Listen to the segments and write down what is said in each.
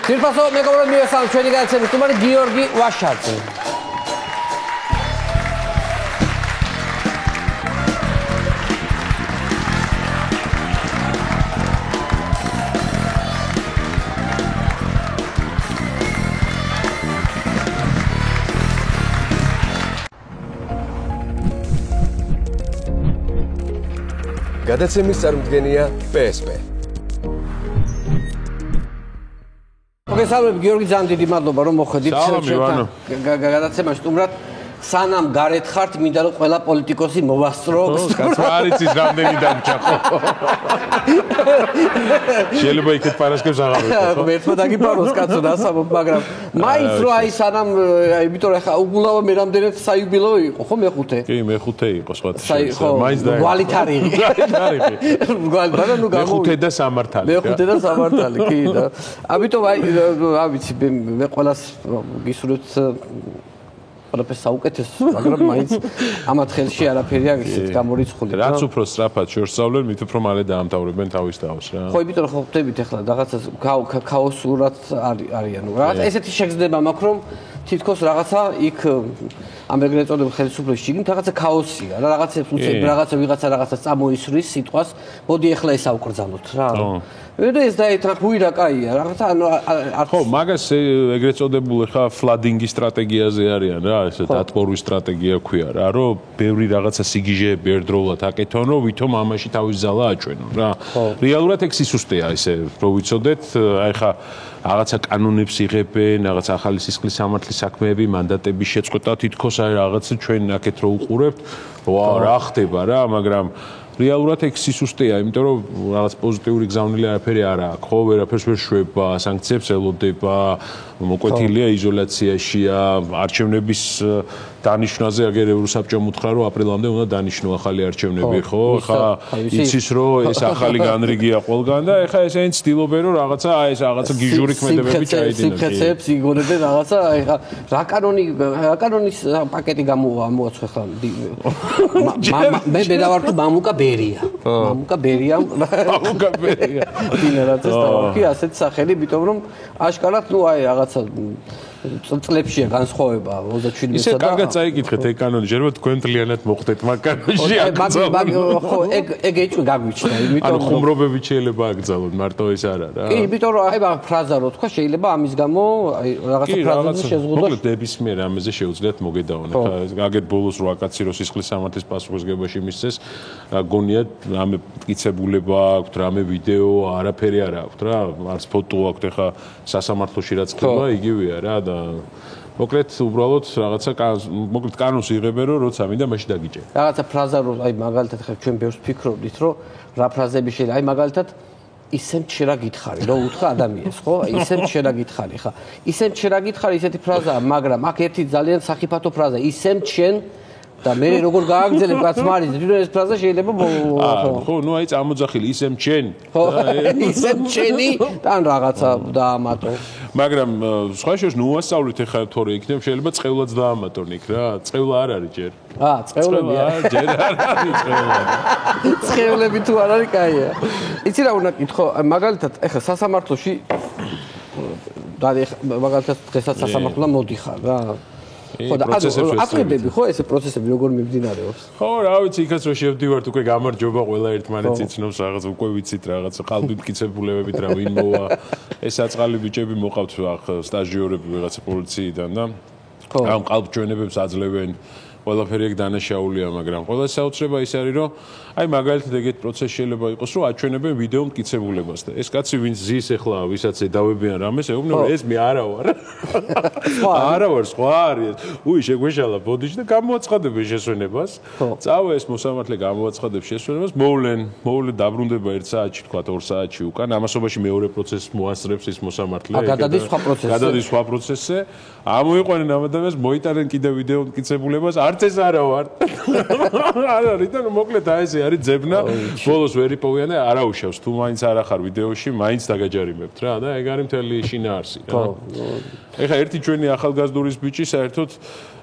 Თირფასო მეგობრებო მივესალმებით ჩვენი გადაცემის სტუმარი გიორგი ვაშაძე. გადაცემის წარმომადგენელია PSP. მოგესალმებით გიორგი, ძალიან დიდი მადლობა რომ მოხვედით გადაცემაში სტუმრად. სანამ გარეთ ხართ, მინდა რომ ყველა პოლიტიკოსი მოვასწრო. კაცო არ იცის რამდენი დამჭა ხო? შეიძლება იქეთ პარასკევს აღარ ვიყო. ერთმა დაგიფაროს კაცო დასამობ, მაგრამ მაინც რო აი სანამ იმიტომ რომ ხა უგულავა მე რამდენად საიუბილეო იყო ხო მეხუთე? კი, მეხუთე იყო სხვათა შორის. მაინც და გვალით არიღი. გვალით ნუ გამო. მეხუთე და სამართალი. მეხუთე და სამართალი, კი და. ამიტომ აი რა ვიცი მე ყველას გისურვებთ ყველაფერს საუკეთესო, მაგრამ მაინც ამათ ხელში არაფერი არ ისეთ გამორიცხული. რაც უფრო სწრაფად შორსავლენ, მით უფრო მალე დაამთავრებენ თავის თავს რა. ხო, იმიტომ რომ ხო ხვდებით ახლა რაღაცა ქაოსურად არიან. რაღაც ესეთი შეგრძნება მაქვს, რომ თითქოს რაღაცა იქ ამ ეგრეთ წოდებულ ხელისუფლების შიგნით რაღაცა ქაოსია რა, რაღაცა ვიღაცა წამოისვრის სიტყვას, მოდი ახლა ეს ავკრძალოთ რა. ეს დაეთანხმუი რა კაია რაღაცა ხო მაგას ეგრეთ წოდებულ ხა ფლადინგის სტრატეგიაზე არიან რა ესე დატბორვის სტრატეგია ქვია რა რომ ბევრი რაღაცა სიგიჟეები ერთდროულად აკეთონ რომ ვითომ ამაში თავის ზალა აჭვენონ რა რეალურად ეგ სისუსტეა ესე რო ვიცოდეთ აი ხა რაღაცა კანონებს იღებენ რაღაცა ახალი სისხლის სამართლის საქმეები მანდატების შეწყვეტა თითქოს აი რაღაცა ჩვენ აქეთ რო უყურებთ ვა რა ხდება რა მაგრამ რეალურად ეგ სისუსტეა, იმიტომ რომ რაღაც პოზიტიური გზავნილი არაფერი არ აქვს. ხო, ვერაფერს ვერ შვება, სანქციებს ელოდება, მოკვეთილია იზოლაციაშია, არჩევნების დანიშნვაზე აგერ ევროსაბჭომ უთხრა, რომ აპრილამდე უნდა დანიშნო ახალი არჩევნები, ხო? ხა იცის რომ ეს ახალი განრიგია ყველგან და ეხა ესენი ცდილობენ რომ რაღაცა აი ეს რაღაცა გიჟური ქმედებები ჩაიდინონ. სიმხეცებს იგონებენ რაღაცა აი ხა რა კანონის პაკეტი გამოაცხო ხა. მე დავარ თუ მამუკა ბერია. მამუკა ბერია. დინერაც ეს თავი ასეთ სახელი, იმიტომ რომ აშკარად ნუ აი რაღაცა წლებშია განსხვავება 27-სა და ისე კარგად წაიკითხეთ ეგ კანონი, შეიძლება თქვენ თლიანად მოხდეთ მაგ კანონში აკრძალოთ. ხო, ეგ ეჭვი გაგვიჩნდა, იმიტომ რომ ხუმრობები შეიძლება აკრძალოთ, მარტო ეს არა რა. კი, იმიტომ რომ აი მაგ ფრაზა რო თქვა, შეიძლება ამის გამო აი რაღაცა ფრაზაზე შეზღუდოს. მოკლედ ნებისმიერ ამაზე შეუძლიათ მოგედაონ. ხა აგეთ ბოლოს 8 კაცი რო სისხლის სამართლის პასუხისგებაში მისცეს, გონია რამე მტკიცებულება აქვთ, რამე ვიდეო, არაფერი არ აქვთ რა, არც ფოტო აქვთ, ხა სასამართლოში რაც ხდება, იგივეა რა და მოკლედ უბრალოდ რაღაცა მოკლედ კანონს იღებენ რომ როცა მინდა მაშინ დაგიჭე. რაღაცა ფრაზა რომ აი მაგალითად ხა ჩვენ ბევრს ფიქრობდით რომ რა ფრაზები შეიძლება აი მაგალითად ისემ შეერა გითხარი რომ უთხრა ადამიანს ხო ისემ შეერა გითხარი ხა ისემ შეერა გითხარი ისეთი ფრაზაა მაგრამ აქ ერთი ძალიან სახიფათო ფრაზა ისემ ჩვენ და მე როგორ გააგრძელებ კაც მარის თვითონ ეს ფრაზა შეიძლება ხო ნუ აი წამოძახილი ისემ ჩვენ ისემ ჩვენი თან რაღაცა დაამატო მაგრამ სხვა შორის ნუ ასწავლით ახლა თორე იქნებ შეიძლება წყევლაც დაამატონ იქ რა წყევლა არ არის ჯერ წყევლებია ჯერ არ არის წყევლა წყევლები თუ არ არის კაია იცი რა უნდა კითხო მაგალითად ახლა სასამართლოში და მაგალითად დღესაც სასამართლო მოდიხარ რა ხო და აკრებები ხო ეს პროცესები როგორ მიმდინარეობს ხო რა ვიცი იქაც რომ შევდივართ უკვე გამარჯობა ყველა ერთმანეთს იცნობს რაღაც უკვე ვიცით რაღაც ყალბი მტკიცებულებებით რა ვინ მოვა ეს აწყალი ბიჭები მოყავთ ახ სტაჟიორები ვიღაცა პოლიციიდან და ამ ყალბჩვენებებს აძლევენ ყველაფერი ეგ დანაშაულია მაგრამ ყველა საოცრება ის არის რომ აი მაგალითად ეგეთ პროცესი შეიძლება იყოს რომ აჩვენებენ ვიდეო მტკიცებულებას და ეს კაცი ვინც ზის ახლა ვისაც ედავებიან რამეს ეუბნება რომ ეს მე არა ვარ არა ვარ სხვა არის უი შეგვეშალა ბოდიში და გამოაცხადებენ შესვენებას წავა ეს მოსამართლე გამოაცხადებს შესვენებას მოვლენ დაბრუნდება 1 საათში თქვა 2 საათში უკან ამასობაში მეორე პროცესს მოასწრებს ის მოსამართლე გადადის სხვა პროცესზე ამოიყვანენ ამ ადამიანს მოიტანენ კიდე ვიდეო მტკიცებულებას არც ეს არა ვარ არ არის და მოკლედ აი ესე არის ძებნა ბოლოს ვერ იპოვიან და არაუშავს თუ მაინც არ ახარ ვიდეოში მაინც დაგაჯარიმებთ რა და ეგ არის მთელი შინაარსი რა ეხა ერთი ჩვენი ახალგაზრდურის ბიჭი საერთოდ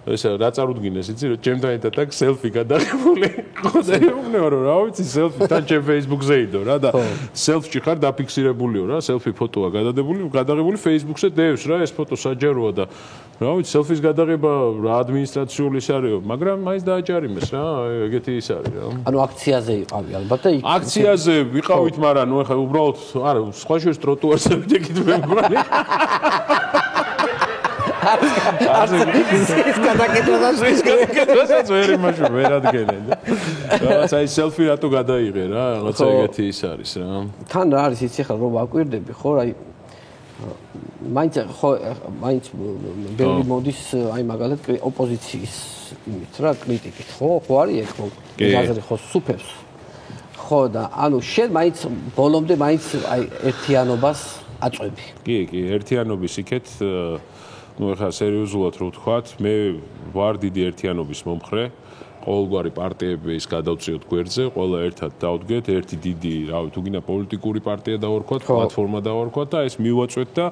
ესა რა წარუდგინეს იცი რომ ჩემთან ერთად აქ სელფი გადაღებული ხოდეუბნეო რომ რა ვიცი სელფი თან ჩემ Facebook-ზე idო რა და სელფში ხარ დაფიქსირებულიო რა სელფი ფოტოა გადაღებული Facebook-ზე დევს რა ეს ფოტო საჯაროა და რა ვიცი სელფის გადაღება რა ადმინისტრაციული ის არისო მაგრამ მაინც დააჯარიმეს რა ეგეთი ის არის რა ანუ აქციაზე იყავი ალბათ და იქ აქციაზე ვიყავით მაგრამ ნუ ეხლა უბრალოდ არა სხვა შორის ტროტუარზე ვიდექით მე მგონი ის გადაკეთებასაც ვერ იმაში ვერ ადგენენ რაღაცა ის სელფი რატო გადაიღე რა რაღაცა ეგეთი ის არის რა თან რა არის იცი ხა რომ აკვირდები ხო აი მაინც ბევრი მოდის აი მაგალითად ოპოზიციის იმით რა კრიტიკით ხო არის ეგ ხო გაზრი ხო სუფევს ხო და ანუ შენ მაინც ბოლომდე მაინც აი ერთიანობას აწვევი კი ერთიანობის იქეთ ну ეხლა სერიოზულად რო ვთქვათ მე ვარ დიდი ერთიანობის მომხრე ყოველგვარი პარტიები ის გადავწიოთ გვერდზე ყველა ერთად დავდგეთ ერთი დიდი რავი თუ გინდა პოლიტიკური პარტია დავარქვათ პლატფორმა დავარქვათ და ეს მივაწვეთ და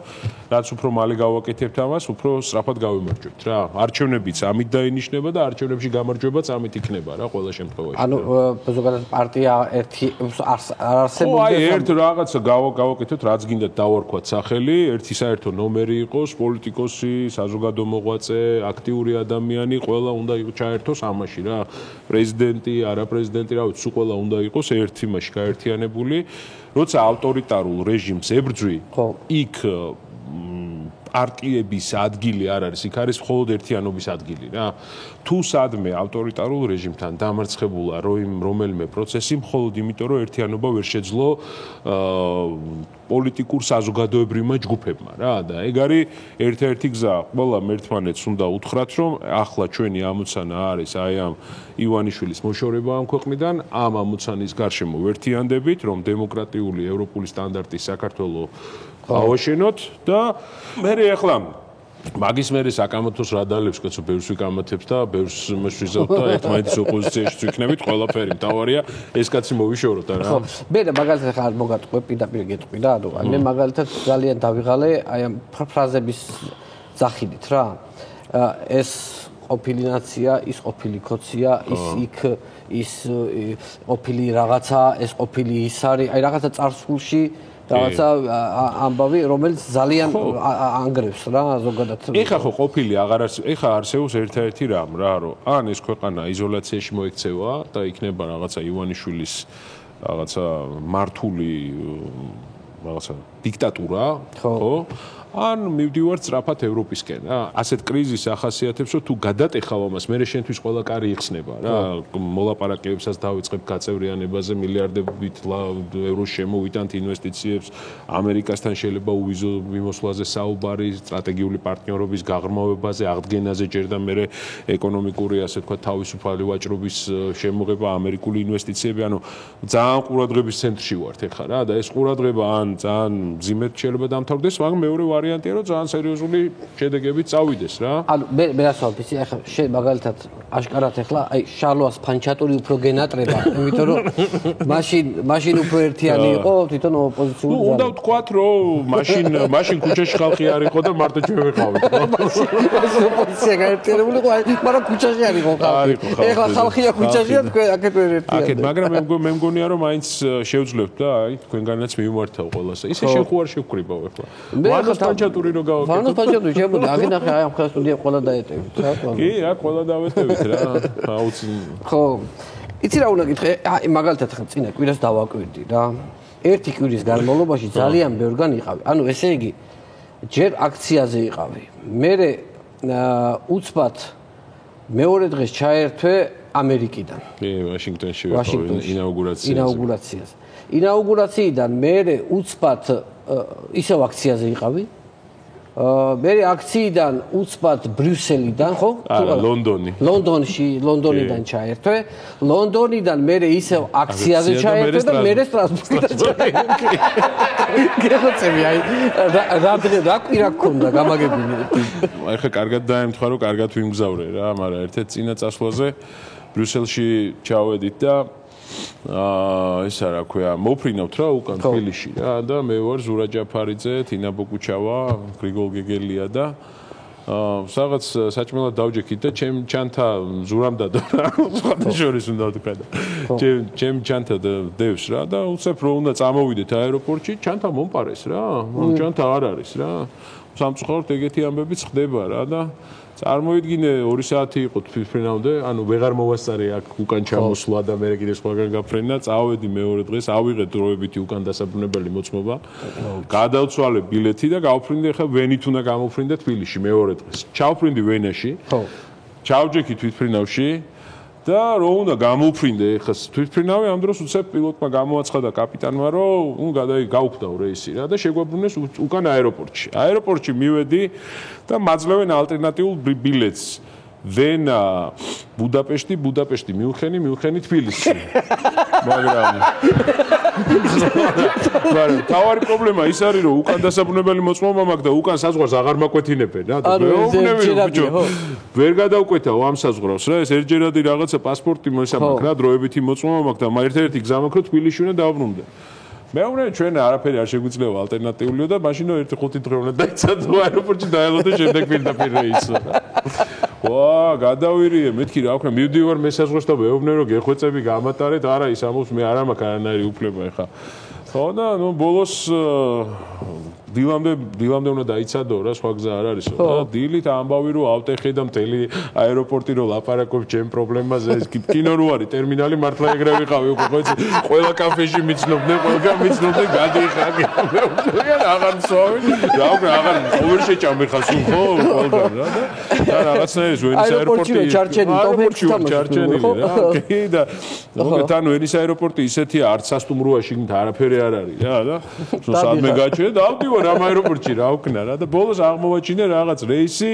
რაც უფრო მალე გავაკეთებთ ამას უფრო სწრაფად გავიმარჯვებთ რა არჩევნებიც ამით დაინიშნება და არჩევნებში გამარჯვებაც ამით იქნება რა ყველა შემთხვევაში ანუ ზოგადად პარტია ერთი არ არსებობს აი ერთ რაღაცა გავაკეთოთ რაც გინდათ დავარქვათ სახელი ერთი საერთო ნომერი იყოს პოლიტიკოსი საზოგადო მოღვაწე აქტიური ადამიანი ყველა უნდა ჩაერთოს ამაში რა პრეზიდენტი, არაპრეზიდენტი, რა ვიცი, ყველა უნდა იყოს ერთი მასში გაერთიანებული. როცა ავტორიტარულ რეჟიმს ებრძვი, იქ პარტიების ადგილი არ არის, იქ არის მხოლოდ ერთიანობის ადგილი რა. თუ სადმე ავტორიტარულ რეჟიმთან დამარცხებულა რომელიმე პროცესი, მხოლოდ იმიტომ რომ ერთიანობა ვერ შეძლო პოლიტიკურ საზოგადოებრივმა ჯგუფებმა რა და ეგ არის ერთ-ერთი გზა ყველამ ერთმანეთს უნდა უთხრათ რომ ახლა ჩვენი ამოცანა არის აი ამ ივანიშვილის მოშორება ამ ქვეყნიდან ამ ამოცანის გარშემო ვერთიანდებით რომ დემოკრატიული ევროპული სტანდარტის საქართველოს ავაშენოთ და მე ახლა მაგის მერე საკამათოს რადალებს კაცო ბევრს ვიკამათებს და ბევრს მოსვიზავთ და ერთმანეთის ოპოზიციაში ვიქნებით ყველაფერი მთავარია ეს კაცი მოვიშოროთ რა ხო მე მაგალითად ხარ მოგატყვე პირდაპირ გეტყვი და ანუ მე მაგალითად ძალიან დავიღალე აი ამ ფრაზების ძახილით რა ეს ყოფილი ნაცია ის ყოფილი ქოცია ის იქ ის ყოფილი რაღაცა ეს ყოფილი ის არის აი რაღაცა წარსულში რაღაცა ამბავი რომელიც ძალიან ანგრევს რა ზოგადად ეხა ხო ყოფილი აღარ არის ეხა არსებობს ერთ-ერთი რამ რა რომ ან ეს ქვეყანა იზოლაციაში მოექცევა და იქნება რაღაცა ივანიშვილის რაღაცა მართული რაღაცა დიქტატურა ხო ან მივდივართ სწრაფად ევროპისკენ რა ასეთ კრიზისს ახასიათებს რომ თუ გადატეხავ ამას მე შენთვის ყველა კარი იხსნება რა მოლაპარაკებებსაც დავიწყებ გაწევრიანებაზე მილიარდებით ევროს შემოვიტანთ ინვესტიციებს ამერიკასთან შეიძლება უვიზო მიმოსვლაზე საუბარი სტრატეგიული პარტნიორობის გაღრმავებაზე აღდგენაზე ჯერ და მე ეკონომიკური ასე თქვა თავისუფალი ვაჭრობის შემოღება ამერიკული ინვესტიციები ანუ ძალიან ყურადღების ცენტრში ვართ ეხლა რა და ეს ყურადღება ან ძალიან მძიმედ შეიძლება დამთავრდეს მაგრამ მეორე ვარიანტია რომ ძალიან სერიოზული შედეგები წავიდეს რა. ანუ მე რასვავ ვიცი ახლა შენ მაგალითად აშკარად ახლა აი შარლოას ფანჩატური უფრო გენატრება იმიტომ რომ მაშინ უფრო ერთიანი იყო თვითონ ოპოზიციური ზალა. უნდა ვთქვათ რომ მაშინ ქუჩაში ხალხი არ იყო და მარტო ჩვენ ვიყავით. ოპოზიცია გაერთიანებული იყო მაგრამ ქუჩაში არ იყო ხალხი. ახლა ხალხია ქუჩაშია თქვენ აქეთ ვერ ერთიანი. აქეთ მაგრამ მე მგონია რომ მაინც შევძლებთ და აი თქვენგანაც მიმართავ ყველას. ისე შენ ხო არ შევკრიბავ ახლა. ვანოს ფანჩატური რო გავაკეთო. ვანოს ფანჩატური შემოდი აგინახე აი ამ ხას სტუდია ყველა დაეტევით რა ყველა. კი რა ყველა დავეტევით რა. აუცი. ხო. იცი რა უნდა გითხე? აი მაგალითად ხა წინა კვირას დავაკვირდი რა. ერთი კვირის განმავლობაში ძალიან ბევრგან იყავი. ანუ ესე იგი ჯერ აქციაზე იყავი. მერე უცბად მეორე დღეს ჩაერთვე ამერიკიდან. კი, ვაშინგტონში ვიყავი ინაუგურაციაზე. ინაუგურაციიდან მერე უცბად ისევ აქციაზე იყავი. მერე აქციიდან უცბად ბრიუსელიდან, ხო? არა, ლონდონიდან ჩაერთვე. ლონდონიდან მერე ისევ აქციაზე ჩაერთვე და მერე სტრასბურგიდან ჩაერთვე. გეღწევი, აი რა კვირა გქონდა გამაგებინი. აი ხა კარგად დაემთხვა რომ კარგად ვიმგზავრე რა, მაგრამ ერთ-ერთ წინა წასვლაზე ბრიუსელში ჩავედით და ისა რა ქვია მოფრინავთ რა უკან თბილისში რა და მე ვარ ზურა ჯაფარიძე, თინა ბოკუჩავა, გრიგოლ გეგელია და რაღაც საჭმელად დავჯექით და ჩემ ჩანთა ზურამდადო რა სხვა შორის უნდა ვთქვა და ჩემ ჩანთა დევს რა და უცებ რომ უნდა წამოვიდეთ აეროპორტში ჩანთა მომპარეს რა ჩანთა არ არის რა სამწუხაროდ ეგეთი ამბებიც ხდება რა და წარმოიდგინე 2 საათი იყო თვითფრენამდე, ანუ ვეღარ მოვასწარე აქ უკან ჩამოსვლა და მე კიდე სხვაგან გაფრენა, წავედი მეორე დღეს, ავიღე დროებითი უკან დასაბრუნებელი მოწმობა. გადავცვალე ბილეთი და გავფრინდე ხა ვენით უნდა გამოფრინდე თბილისში მეორე დღეს. ჩავფრინდი ვენაში. ხო. ჩავჯექი თვითფრინავში და რო უნდა გამოფრინდე ხა თვითფრინავი ამ დროს უცებ პილოტმა გამოაცხადა კაპიტანმა რომ გაუხდაო რეისი რა და შეგვაბრუნეს უკან აეროპორტში. აეროპორტში მივედი და მაძლევენ ალტერნატიულ ბილეთს. ვენა, ბუდაპეშტი, მიუნხენი, თბილისი. მაგრამ თავარი პრობლემა ის არის რომ უკან დასაბრუნებელი მოწმობა მაქვს და უკან საზღვარს აღარ მაკვეთინებენ რა და მეუბნები რომ ბიჭო ვერ გადავკვეთაო ამ საზღვრავს რა ეს ერთჯერადი რაღაცა პასპორტი მოსამაქვს რა დროებითი მოწმობა მაქვს და ერთ-ერთი გზა მაქვს რომ თბილისში უნდა დავბრუნდე მეუბნები ჩვენ არაფერი არ შეგვიძლია ალტერნატიულიო და მაშინო 1-5 დღე უნდა დაიცადო აეროპორტში დაელო და შემდეგ პირდაპირ რეისო ვა, გადავირიე, მეთქი რა ვქნა, მივდივარ მესაზღვრს და მეუბნები რომ გეხვეწები გამატარეთ, არა ის ამბობს მე არ მაქვს არანაირი უფლება ეხა. ხო და ნუ ბოლოს დილამდე უნდა დაიცადო რა, სხვა გზა არ არისო და დილით ამბავი რომ ავტეხე და მთელი აეროპორტი რომ ლაპარაკობ ჩემ პრობლემაზე, ეს კინო რო არის, ტერმინალი მართლა ეგრე ვიყავი უკვე, ხო იცი, ყველა კაფეში მიცნობდნენ, გადიხარ, აღარ მსვავი, რა ვქნა, აღარ ვერ შეჭამე ხა სულ ხო, ყველგან რა და რაღაცნაირი ვენის აეროპორტი ჩარჩენილი რა, კი და მოგეთ ანუ ვენის აეროპორტი ისეთია, არც სასტუმროა შიგნით არაფერი არ არის რა და სადმე გაჩვენე და ავდივარ ამ აეროპორტში რა ვქნა რა და ბოლოს აღმოვაჩინე რაღაც რეისი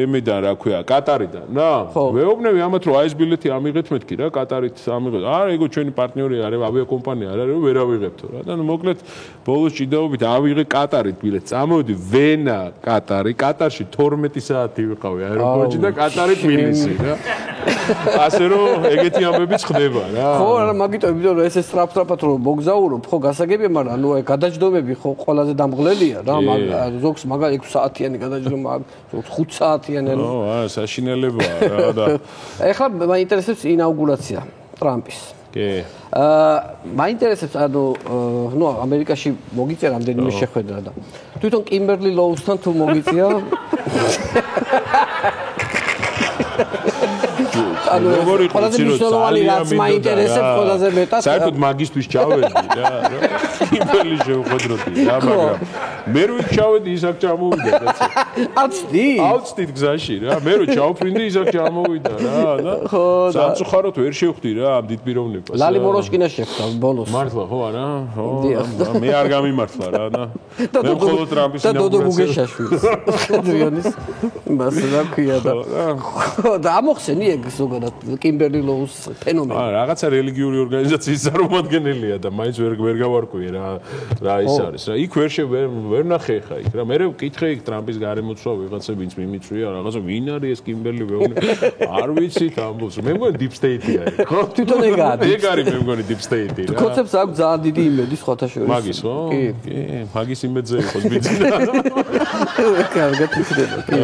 ემედან რა ქვია კატარიდან რა მეუბნები ამათ რომ აი ეს ბილეთი ამიღეთ მეთქი რა კატარით ამიღეთ არა ეგო ჩვენი პარტნიორი არის ავიაკომპანია არ არის რომ ვერ ავიღებთო რა და მოკლედ ბოლოს ჭიდაობით ავიღე კატარით ბილეთი წამოვიდი ვენა კატარში 12 საათი ვიყავი აეროპორტში და კატარი თბილისი რა ასე რომ ეგეთი ამბებიც ხდება რა ხო არა მაგიტომ იმიტომ რომ ესე სტრაფ-სტრაფად რომ მოგზაურობ ხო გასაგებია მაგრამ ანუ აი გადაჯდომები ხო ყველაზე დამღლელია რა ზოგს მაგალ 6 საათიანი გადაჯდომა ზოგს 5 საათიანი ო არა საშინელებაა რა და ეხლა მაინტერესებს ინაუგურაცია ტრამპის კი მაინტერესებს ანუ ნუ ამერიკაში მოგიწია რამდენიმე შეხვედრა და თვითონ კიმბერლი ლოუსთან თუ მოგიწია ანუ ყველაზე მნიშვნელოვანი რაც მაინტერესებს ყველაზე მეტად საერთოდ მაგისტვის ჩავედი რა კიმბერლი შევხვედროდი რა მაგრამ მე რო ჩავედი ისაკ ჩამოვიდა კაცო ავწდით გზაში რა მე რო ჩავფრინდი ისაკ ჩამოვიდა რა და სამწუხაროდ ვერ შევხვდი რა ამ დიდ პიროვნებას ლალი მოროშკინას შეხვდა ბოლოს მართლა ხო არა მე არ გამიმართლა რა და მე მხოლოდ ტრამპის და დოდო გუგეშაშვილს დრიონის მას რა ქვია და ამოხსენი ეგ ზოგადად კიმბერლი ლოუს ფენომენი რაღაცა რელიგიური ორგანიზაციის წარმომადგენელია და მაინც ვერ გავარკვიე რა ის არის რა იქ ვერ ნახე ხა იქ რა მე ვკითხე იქ ტრამპის გარემოცვა ვიღაცა ვინც მიმიწვია რაღაცა ვინ არის ეს კიმბერლი არ ვიცით ამბობს მე მგონი deep state-ი არის ხო თვითონ ეგ არის მე მგონი deep state-ი რა კონცეფტს აქვს ძალიან დიდი იმედი სხვათა შორის მაგის ხო კი მაგის იმედზე იყოს ბიძინა კარგად იცდება კი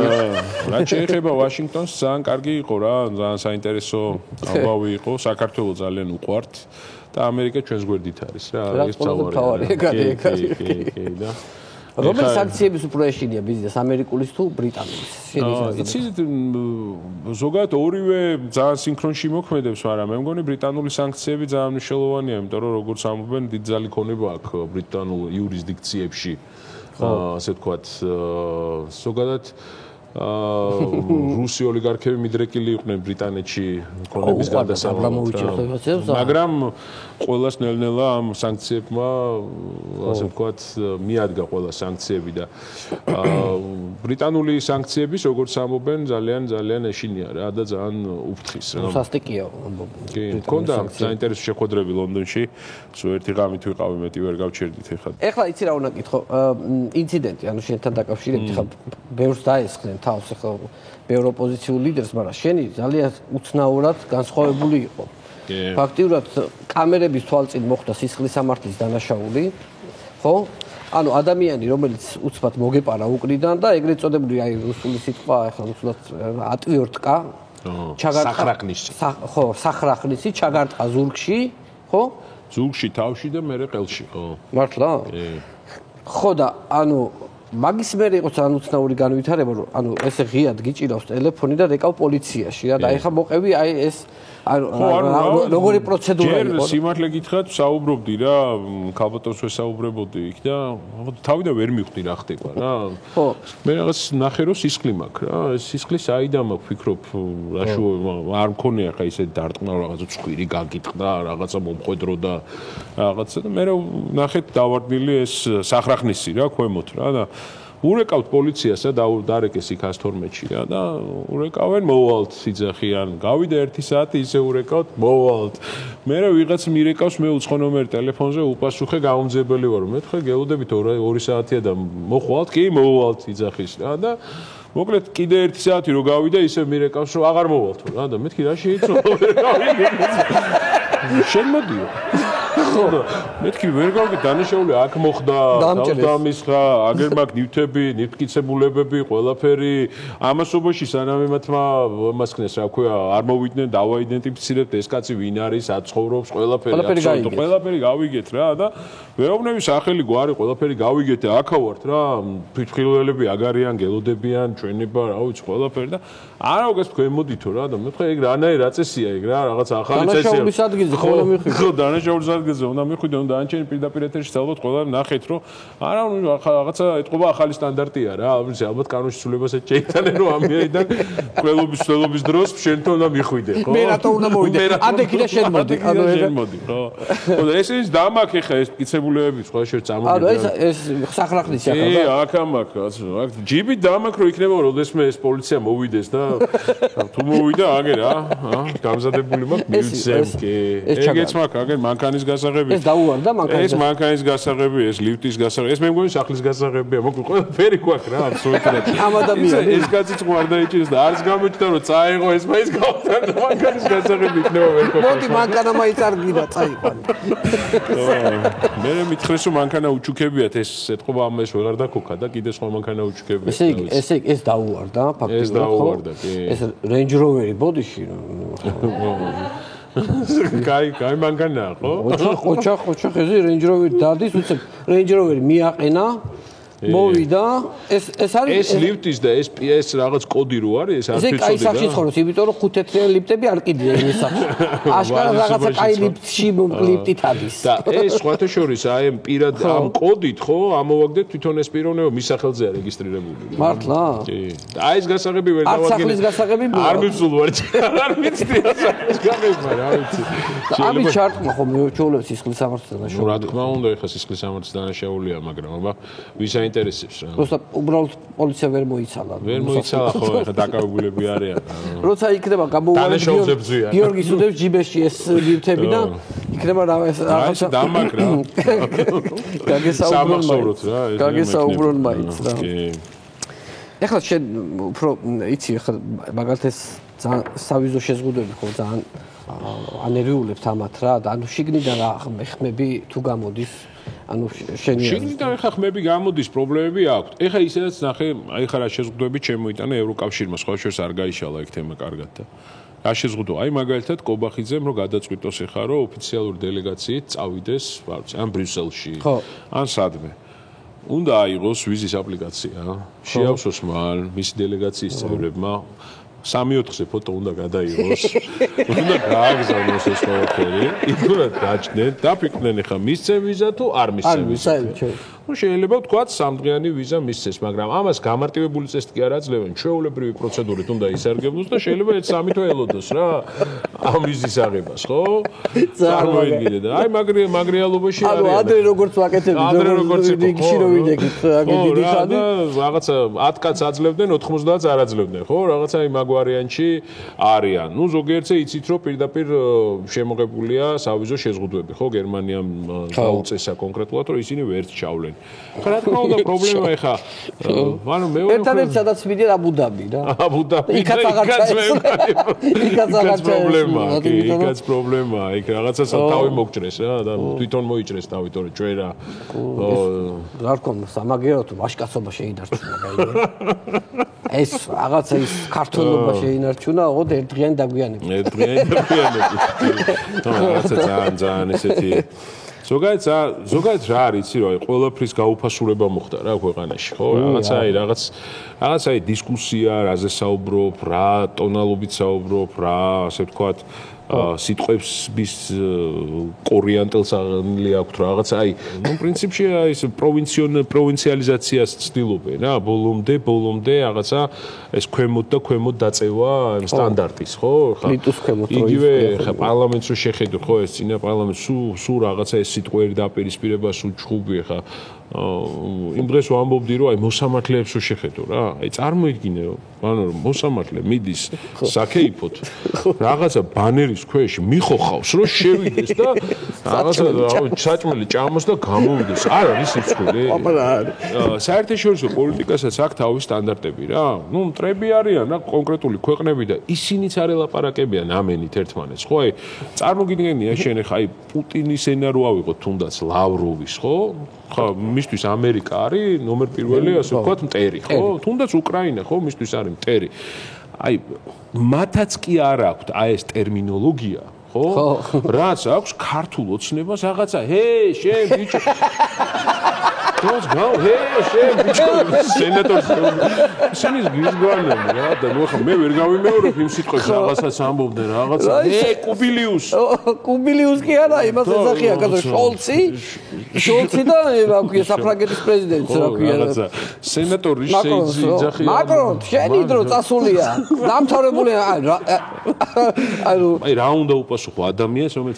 რა შეეხება ვაშინგტონს ძალიან კარგი იყო რა ძალიან საინტერესო ამბავი იყო საქართველოს ძალიან უყვართ და ამერიკა ჩვენს გვერდით არის რა ეს თავარი კი და რომელი სანქციების უფრო ეშინია ბიზნეს ამერიკულის თუ ბრიტანულის იცით ზოგადად ორივე ძალიან სინქრონში მოქმედებს მაგრამ მე მგონი ბრიტანული სანქციები ძალიან მნიშვნელოვანია იმიტომ რომ როგორც ამბობენ დიდი ძალი ქონება აქვს ბრიტანულ იურისდიქციებში ასე ვთქვათ ზოგადად რუსი ოლიგარქები მიდრეკილი იყვნენ ბრიტანეთში ქონების გადასამოწმებლად მაგრამ ყველას ნელ-ნელა ამ სანქციებმა ასე ვთქვათ მიადგა ყველა სანქციები და ბრიტანული სანქციების როგორც ამბობენ ძალიან ეშინია რა და ძალიან უფრთხის რა სასტიკია ამბობენ კი მქონდა საინტერესო შეხვედრები ლონდონში სულ ერთი ღამით ვიყავი მეტი ვერ გავჩერდით ეხლა იცი რა უნდა გითხო ინციდენტი ანუ შენთან დაკავშირებით ხა ბევრს დაესხნენ თავს ახლა ბევრ ოპოზიციურ ლიდერს მაგრამ შენი ძალიან უცნაურად განსხვავებული იყო ფაქტიურად კამერების თვალწინ მოხდა სისხლის სამართლის დანაშაული ხო ანუ ადამიანი რომელიც უცბად მოგეპარა უკრიდან და ეგრეთ წოდებული აი რუსული სიტყვა ახლა უცბად ატვიორტკა სახრაყნისი ხო სახრაყნისი ჩაგარტყა ზურგში ხო ზურგში თავში და მერე ყელში ხო მართლა ხო და ანუ მაგის მერე იყო ძალიან უცნაური განვითარება რომ ანუ ესე ღიად გიჭირავს ტელეფონი და რეკავ პოლიციაში რა და ეხა მოყევი აი ეს ანუ როგორი პროცედურა იყო ჯერ სიმართლე გითხრათ საუბრობდი რა ქალბატონს ვესაუბრებოდი იქ და თავიდან ვერ მივხვდი რა ხდება რა ხო მე რაღაც ნახე რომ სისხლი მაქვს რა ეს სისხლი საიდან მაქვს ფიქრობ რაშო არ მქონია ხა ისე დარტყმა რაღაცა ცხვირი გაგიტყდა რაღაცა მომხვედრო და რაღაცა და მე ნახეთ დავარდნილი ეს სახრაყნისი რა ქვემოთ რა და ურეკავთ პოლიციასა და დარეკეს იქ 112-ში რა და ურეკავენ მოვალთ სიძახიან გავიდა 1 საათი ისე ურეკავთ მოვალთ მე ვიღაც მირეკავს მე უცხო ნომერი ტელეფონზე უპასუხე გაუმძებელი ვარ მეთქე გელოდებით 2 საათია და მოხვალთ კი მოვალთ სიძახის რა და მოკლედ კიდე 1 საათი რო გავიდა ისე მირეკავს რომ აღარ მოვალთო რა და მეთქი რა შეიცვალა ვერ გავიგე შენ მოდიო მეთქი ვერ გავიგე დანაშაული აქ მოხდა დამისხა აგერ მაგ ნივთები ნივთკიცებულებები ყველაფერი ამასობაში სანამ მათმა მასქნეს რა ქვია არ მოვიდნენ დავაიდენტიფიცირებთ ეს კაცი ვინ არის აცხოვრობს ყველაფერი გავიგეთ რა და ვეუბნები სახელი გვარი ყველაფერი გავიგეთ აქა ვართ რა ფითხილველები აგარიან გელოდებიან ჩვენება რა ვიცი ყველაფერი და არა უგეს თქვენ მოდითო რა და მეთქე ეგ რანაირ აწესია ეგ რა რაღაც ახალი წესია დანაშაულის ადგილზე ხო უნდა მივხვიდე ხო დანაშაულის ადგილზე უნდა მივხვიდე და ანჩენი პირდაპირ ეთერში ძალოთ ყველა ნახეთ რომ არა რაღაცა ეთყობა ახალი სტანდარტია რა ალბათ კანონში ცვლილებასაც შეიტანენ რომ ამიერიდან ყველობის დროს შენ თო უნდა მიხვიდე ხო მე რატო უნდა მოვიდე ადექი და შენ მოდი ანუ შენ მოდი ხო და ეს ის დამაკ ხა ეს მკიცებულებები სხვა შე წამოვიდა ანუ ეს სახრაყნისი ახლა და აქ ამაკ აქ ჯიბი დამაკ რო იქნება როდესმე ეს პოლიცია მოვიდეს და თუ მოვიდა აგერ გამზადებული მაქვს მივცემ კი ეგეც მაქვს აგერ მანქანის გასაღები ეს დაუვარდა მანქანის ეს მანქანის გასაღები ეს ლიფტის გასაღები ეს მე მგონი სახლის გასაღებია მოკლედ ყველაფერი გვაქვს რა აბსოლუტურად ამ ადამიანს ეს კაციც ყوار დაიჭირეს და არც გამოჩნდა რომ წაიღო ეს მაინც გავთანდა მანქანის გასაღები იქნება ვერ ყოფილი მოდი მანქანა მაინც არ გიდა წაიყვანე მე მითხრეს რომ მანქანა უჩუქებიათ ეს ეთყობა ამ ეს ვეღარ დაქოქა და კიდე სხვა მანქანა უჩუქებია ეს დაუვარდა ფაქტობრივად ეს დაუვარდა კი ეს Range Rover-ი ბოდიში კაი მანქანაა ხო ოჩახ ეზი Range Rover-ი დადის უცებ Range Rover-ი მიაყენა მოვიდა ეს არის ეს ლიფტის და ეს რაღაც კოდი რო არის ეს არ ფიცოდია. ეს კაი სახში ცხოვრობს, იმიტომ რომ 5 თეთრიანი ლიფტები არ კიდია ეს სახში. აშკარა რაღაცა კაი ლიფტში ლიფტით არის. და ეს სხვათა შორის აი ამ პირად ამ კოდით ხო ამოვაგდეთ თვითონ ეს პიროვნება მის სახელზეა რეგისტრირებული. მართლა? კი. და აი ეს გასაღები ვერ დავაგინე. არ სახლის გასაღები? არ მივსულ ვარ. არ ვიცი სახლის გასაღები, რა ვიცი. ამის ჩარტმა ხო მეჩვეულებს სისხლის სამართლს დანაშაულია. რა თქმა უნდა, ეხა სისხლის სამართლს დანაშაულია, მაგრამ აბა ვის აინტერესებს რა. просто უბრალოდ პოლიცია ვერ მოიცალა. ვერ მოიცალა ხო, ეხა დაკავებულები არიან. როცა იქნება გამოუვალი გიორგის უდებს ჯიბეში ეს ლიფტები და იქნება რაღაცა დამაკრა. გაგესაუბროთ რა. გაგესაუბრონ მაინც რა. ეხლა შენ უფრო იცი ეხლა მაგალითად სავიზო შეზღუდვები ხო ძალიან ანერვიულებთ ამათ რა და ანუ შიგნიდან რა ხმები თუ გამოდის ანუ შიგნიდან ხა ხმები გამოდის პრობლემები აქვს ეხა ისედაც ნახე აი ხა რა შეზღუდვები შემოიტანა ევროკავშირმა სხვა შორს არ გაიშალა ეგ თემა კარგად და რა შეზღუდვა აი მაგალითად კობახიძემ რომ გადაწყვიტოს ეხა რომ ოფიციალური დელეგაციით წავიდეს ან ბრიუსელში ან სადმე უნდა აიღოს ვიზის აპლიკაცია შეავსოს მან მისი დელეგაციის წევრებმა 3-4 ფოტო უნდა გადაიღოს. უნდა გააგზავნოს ეს ყველაფერი. იქურად გაჩნდნენ, დაფიქრდნენ ხა მისცემ ვიზა თუ არ მისცემ ვიზა. ну შეიძლება ვთქვათ 3 დღიანი ვიზა მისცეს, მაგრამ ამას გამარტივებული წესით კი არ აძლევენ. ჩვეულებრივი პროცედურით უნდა ისარგებლოს და შეიძლება ეს 3 თვე ელოდოს რა. ამ ვიზის აღებას, ხო? წარმოიდგინე და აი მაგრიალობაში არის. ანუ ადრე როგორც ვაკეთებდი, ადრე როგორც იყო, ხო? დიდი ხანი რაღაცა 10 კაც აძლევდნენ, 90-ს არ აძლევდნენ, ხო? რაღაცა იმ ვარიანტში არიან. ну ზოგიერთზე იცით რომ პირდაპირ შემოღებულია სავიზო შეზღუდვები, ხო? გერმანიამ დაუწესა კონკრეტულად რომ ისინი ვერც ჩავლენ. რა თქმა უნდა პრობლემა ეხა ანუ მე ერთადერთი სადაც მიდიან აბუდაბი რა. აბუდაბი. იქაც აღარ ჩაეცვლება. პრობლემაა, კი, იქაც პრობლემაა. იქ რაღაცას თავი მოგჭრეს რა და თვითონ მოიჭრეს თავი, თორე ჩვენ რა. რა რქონა, სამაგეროთ ვაშკაცობა შეინარჩუნა, გაიგე. ეს რაღაცა ის ქართულობა შეინარჩუნა, ოღონდ ერთდღიანი დაგვიანებით. რაღაცა ძალიან ესეთი ზოგადად რა არის, იცი რა, ყველაფრის გაუფასურება მოხდა რა ქვეყანაში, ხო? რაღაცა დისკუსია, რაზე საუბრობ, რა ტონალობით საუბრობ, რა, ასე ვთქვათ, სიტყვებს bis კორიანტელს აღნილი აქვს რაღაცა, პრინციპში ის პროვინციალიზაციას ცდილობენ რა, ბოლომდე რაღაცა ეს ქვემოთ დაწევა სტანდარტის, ხო? პლიტუს ქვემოთ იგივე ხა პარლამენტს რო შეხედო, ხო, ეს წინა პარლამენტს სულ რაღაცა ეს სიტყვები დაპირისპირება სულ ჩხუბი ხა იმ დღეს ვამბობდი რომ აი მოსამართლეებს რო შეხედო რა, აი წარმოიდგინე რომ მოსამართლე მიდის საქეიფოთ რაღაცა ბანერის ქვეშ მიხოხავს რომ შევიდეს და რაღაცა საჭმელი ჭამოს და გამოვიდეს. არ არის სიცხული. საერთაშორისო პოლიტიკასაც აქვს თავის სტანდარტები რა. ნუ მტრები არიან რა კონკრეტული ქვეყნები და ისინიც არ ელაპარაკებიან ამენით ერთმანეთს, ხო? აი წარმოგიდგენია შენ ხა აი პუტინის ენა რო ავიღოთ თუნდაც ლავროვის, ხო? ხა მისთვის ამერიკა არის ნომერ პირველი, ასე ვთქვათ, მტერი, ხო? თუნდაც უკრაინა, ხო, მისთვის არის მტერი. აი მათაც კი არ აქვს აი ეს ტერმინოლოგია, ხო? რაც აქვს ქართულ ოცნებას რაღაცა, შენ ბიჭო Let's go. Hey, bicho. Senators. Senis gizgvanem რა და ნუ ახლა მე ვერ გავიმეორებ იმ სიტყვებს რაღაცას ამბობდნენ რაღაცა. კუბილიუს. კუბილიუს კი არა, იმას ეძახია კაცო შოლცი და რა ქვია საფრანგეთის პრეზიდენტს რა ქვია. რაღაცა. სენატორი შეიძახია. მაკრონ, შენი დრო წასულია. დამთავრებული აი რა უნდა უპასუხო ადამიანს რომელიც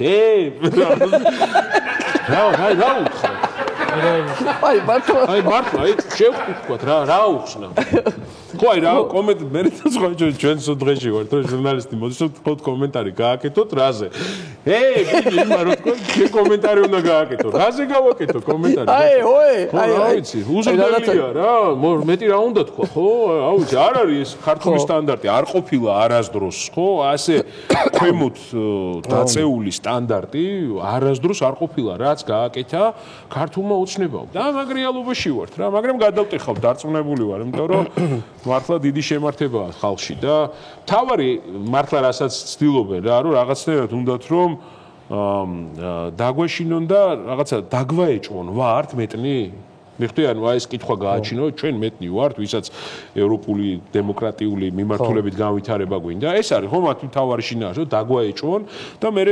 რა უთხარ აი მართლა შევხვდით რა უხსნა ხო აი რა კომენტ მერიტას ხო ჩვენ დღეში ვართ რომ ჟურნალისტი მოდის რომ კომენტარი გააკეთოთ რაზე იმან რო თქვენ შე კომენტარი უნდა გააკეთო რაზე გავაკეთო კომენტარი აი უზრდელია რა მეტი რა უნდა თქვა ხო აუჩი არ არის ეს ქართული სტანდარტი არ ყოფილა არასდროს ხო ასე ქვემოთ დაწეული სტანდარტი არასდროს არ ყოფილა რაც გააკეთა ქართულმა ოცნებამ და მაგ რეალობაში ვართ რა მაგრამ გადავტეხავ დარწმუნებული ვარ იმიტომ რომ მართლა დიდი შემართებაა ხალხში და თავარი მართლა რასაც ცდილობენ რა რომ რაღაცნაირად უნდათ რომ დაგვეშინონ და რაღაცა დაგვაეჭვონ ვართ მეტნი მიხდი ანუ აი ეს კითხვა გააჩინო ჩვენ მეტნი ვართ ვისაც ევროპული დემოკრატიული მიმართულებით განვითარება გვინდა ეს არის ხო მათი თავარი შინაარსი რომ დაგვაეჭვონ და მე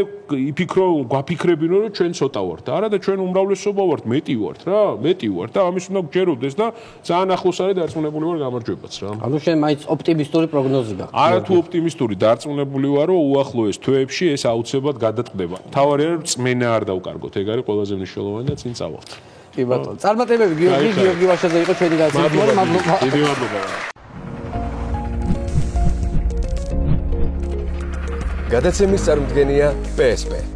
იფიქრო გვაფიქრებინო რომ ჩვენ ცოტა ვართ არა და ჩვენ უმრავლესობა ვართ მეტი ვართ რა მეტი ვართ და ამის უნდა გჯეროდეს და ძალიან ახლოს არის დარწმუნებული ვარ გამარჯვებაც რა ანუ შენ მაინც ოპტიმისტური პროგნოზი გაქვს არა თუ ოპტიმისტური დარწმუნებული ვარ რომ უახლოეს თვეებში ეს აუცილებლად გადაწყდება თავარი არის წმენა არ დავკარგოთ ეგ არის ყველაზე მნიშვნელოვანი და წინ წავალთ კი ბატონო. წარმატებები გიორგი ვაშაძე იყო ჩვენი გასაგებია. მადლობა. დიდი მადლობა. გადაცემის წარმომადგენელია PSP